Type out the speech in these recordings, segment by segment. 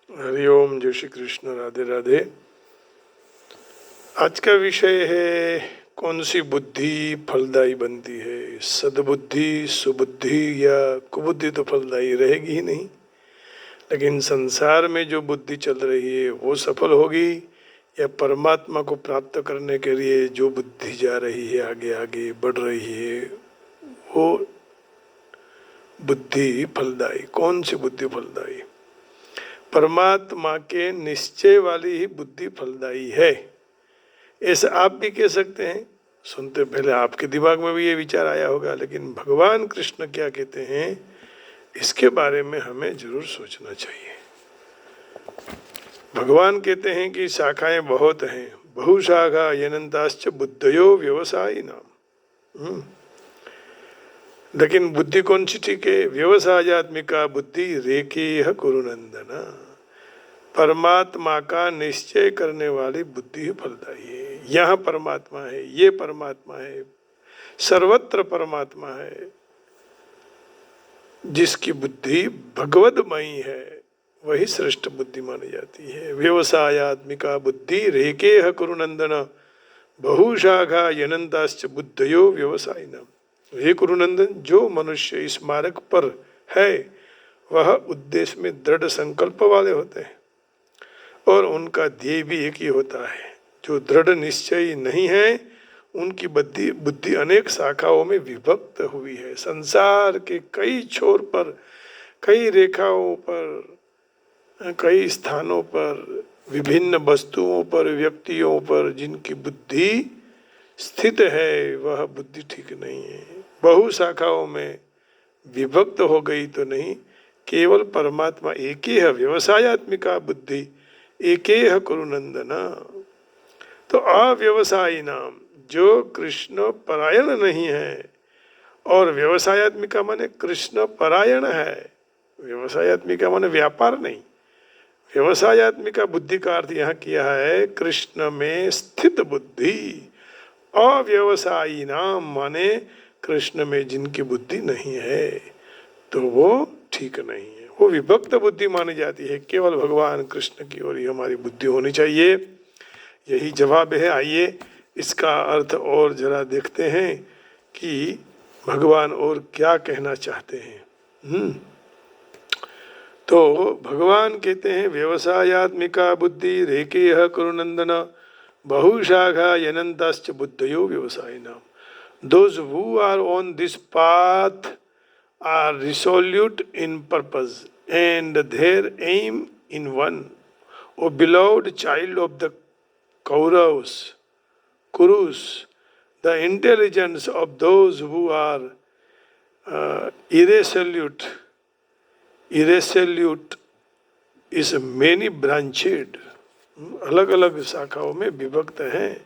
हरिओम, जय श्री कृष्ण, राधे राधे। आज का विषय है कौन सी बुद्धि फलदायी बनती है। सद्बुद्धि, सुबुद्धि या कुबुद्धि तो फलदायी रहेगी ही नहीं, लेकिन संसार में जो बुद्धि चल रही है वो सफल होगी, या परमात्मा को प्राप्त करने के लिए जो बुद्धि जा रही है, आगे आगे बढ़ रही है, वो बुद्धि फलदायी। कौन सी बुद्धि फलदायी? परमात्मा के निश्चय वाली ही बुद्धि फलदायी है, ऐसा आप भी कह सकते हैं। सुनते पहले आपके दिमाग में भी ये विचार आया होगा, लेकिन भगवान कृष्ण क्या कहते हैं इसके बारे में हमें जरूर सोचना चाहिए। भगवान कहते हैं कि शाखाएं बहुत हैं, बहुशाखा यनंताश्च बुद्धयो व्यवसायी नाम। लेकिन बुद्धि कौन सी ठीक है? व्यवसायात्मिका बुद्धि रेखेह कुरुनंदना। परमात्मा का निश्चय करने वाली बुद्धि ही फलदायी है। यहाँ परमात्मा है, ये परमात्मा है, सर्वत्र परमात्मा है। जिसकी बुद्धि भगवदमयी है वही श्रेष्ठ बुद्धि मानी जाती है। व्यवसायात्मिका बुद्धि रेखेह कुरुनंदन बहुशाखा यनंताश्च बुद्धयो व्यवसायिना। हे कुरुनंदन, जो मनुष्य इस मार्ग पर है वह उद्देश्य में दृढ़ संकल्प वाले होते हैं, और उनका ध्येय भी एक ही होता है। जो दृढ़ निश्चय नहीं है उनकी बुद्धि अनेक शाखाओं में विभक्त हुई है। संसार के कई छोर पर, कई रेखाओं पर, कई स्थानों पर, विभिन्न वस्तुओं पर, व्यक्तियों पर जिनकी बुद्धि स्थित है वह बुद्धि ठीक नहीं है। बहु शाखाओं में विभक्त हो गई तो नहीं, केवल परमात्मा एक ही है। व्यवसायात्मिका बुद्धि एकेह कुरुनंदना। तो अव्यवसायी नाम, जो कृष्ण परायण नहीं है, और व्यवसायात्मिका माने कृष्ण परायण है। व्यवसायात्मिका माने व्यापार नहीं, व्यवसायात्मिका बुद्धि का अर्थ यहाँ किया है कृष्ण में स्थित बुद्धि। अव्यवसायी नाम माने कृष्ण में जिनकी बुद्धि नहीं है तो वो ठीक नहीं है, वो विभक्त बुद्धि मानी जाती है। केवल भगवान कृष्ण की ओर ही हमारी बुद्धि होनी चाहिए, यही जवाब है। आइए इसका अर्थ और जरा देखते हैं कि भगवान और क्या कहना चाहते हैं। तो भगवान कहते हैं व्यवसायात्मिका बुद्धि रेखेह कुरुनंदन बहुशाखा यनंताश्च बुद्धयो व्यवसायिनाम। Those who are on this path are resolute in purpose and their aim in one. O beloved child of the Kauravas, Kurus, the intelligence of those who are irresolute is many branched. अलग अलग शाखाओं में विभक्त हैं,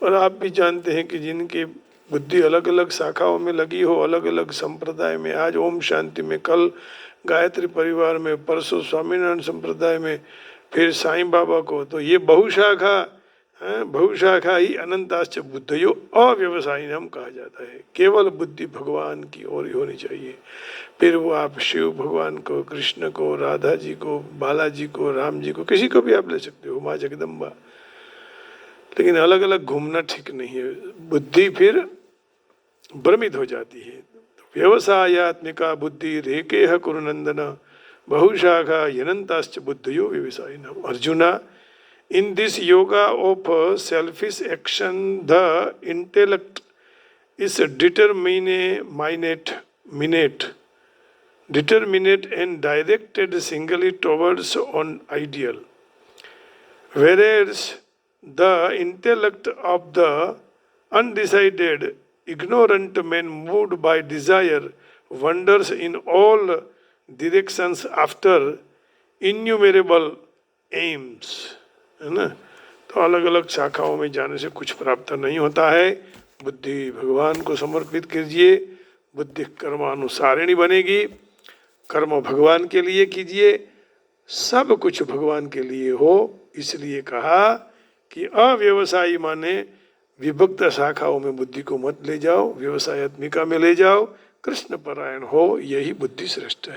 और आप भी जानते हैं कि जिनकी बुद्धि अलग अलग शाखाओं में लगी हो, अलग अलग संप्रदाय में, आज ओम शांति में, कल गायत्री परिवार में, परसों स्वामीनारायण संप्रदाय में, फिर साईं बाबा को, तो ये बहुशाखा ही अनंताश्च बुद्धयो अव्यवसायी नाम कहा जाता है। केवल बुद्धि भगवान की ओर ही होनी चाहिए। फिर वो आप शिव भगवान को, कृष्ण को, राधा जी को, बालाजी को, राम जी को, किसी को भी आप ले सकते हो, माँ जगदम्बा, लेकिन अलग अलग घूमना ठीक नहीं है, बुद्धि फिर भ्रमित हो जाती है। तो व्यवसायात्मिका बुद्धि रेखेह कुरुनंदन बहुशाखा यनंताश्च बुद्धयो व्यवसायिनाम। Arjuna, in this yoga of selfish action the intellect is determinate and directed singly towards an ideal, whereas the intellect of the undecided ignorant man moved by desire wanders in all directions after innumerable aims. है ना? तो अलग अलग शाखाओं में जाने से कुछ प्राप्त नहीं होता है। बुद्धि भगवान को समर्पित कीजिए, बुद्धि कर्मानुसारिणी बनेगी। कर्म भगवान के लिए कीजिए, सब कुछ भगवान के लिए हो। इसलिए कहा कि अव्यवसायी माने विभक्त शाखाओं में बुद्धि को मत ले जाओ, व्यवसायात्मिका में ले जाओ, कृष्ण परायण हो, यही बुद्धि श्रेष्ठ है।